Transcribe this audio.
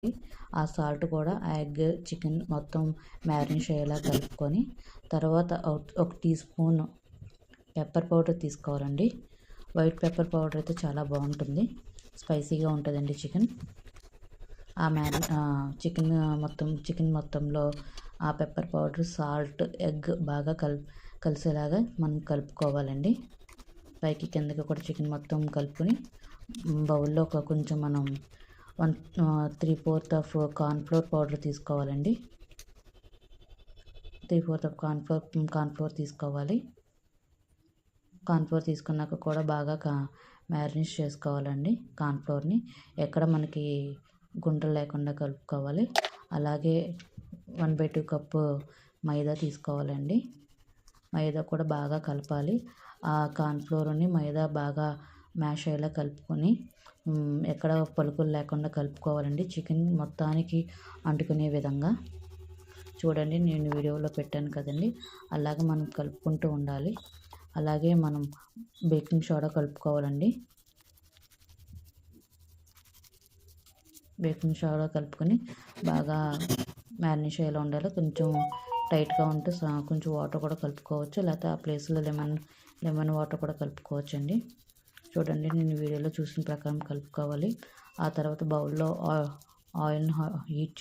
ఆ సాల్ట్ కూడా ఆ ఎగ్ చికెన్ మొత్తం మ్యారినేట్ అయ్యేలా కలుపుకొని తర్వాత ఒక టీ స్పూన్ పెప్పర్ పౌడర్ తీసుకోవాలండి. వైట్ పెప్పర్ పౌడర్ అయితే చాలా బాగుంటుంది, స్పైసీగా ఉంటుందండి చికెన్. చికెన్ మొత్తంలో ఆ పెప్పర్ పౌడర్, సాల్ట్, ఎగ్ బాగా కలిసేలాగా మనం కలుపుకోవాలండి. పైకి కిందకి కూడా చికెన్ మొత్తం కలుపుకొని బౌల్లో కొంచెం మనం 3/4 ఆఫ్ కార్న్ఫ్లోర్ పౌడర్ తీసుకోవాలండి. 3/4 ఆఫ్ కార్న్ఫ్లోర్ తీసుకోవాలి. కార్న్ఫ్లోర్ తీసుకున్నాక కూడా బాగా మ్యారినేట్ చేసుకోవాలండి. కార్న్ఫ్లోర్ని ఎక్కడ మనకి గుంటలు లేకుండా కలుపుకోవాలి. అలాగే 1/2 కప్పు మైదా తీసుకోవాలండి. మైదా కూడా బాగా కలపాలి. ఆ కార్న్ఫ్లోర్ని మైదా బాగా మ్యాష్ అయ్యేలా కలుపుకొని ఎక్కడ పలుకులు లేకుండా కలుపుకోవాలండి. చికెన్ మొత్తానికి అంటుకునే విధంగా చూడండి, నేను వీడియోలో పెట్టాను కదండి, అలాగే మనం కలుపుకుంటూ ఉండాలి. అలాగే మనం బేకింగ్ సోడా కలుపుకోవాలండి. బేకింగ్ సోడా కలుపుకొని బాగా మ్యారినేట్ అయ్యేలా ఉండాలి. కొంచెం టైట్గా ఉంటే కొంచెం వాటర్ కూడా కలుపుకోవచ్చు, లేకపోతే ఆ ప్లేస్లో లెమన్ వాటర్ కూడా కలుపుకోవచ్చు అండి. చూడండి, నేను వీడియోలో చూసిన ప్రకారం కలుపుకోవాలి. ఆ తర్వాత బౌల్లో ఆయిల్ని హీట్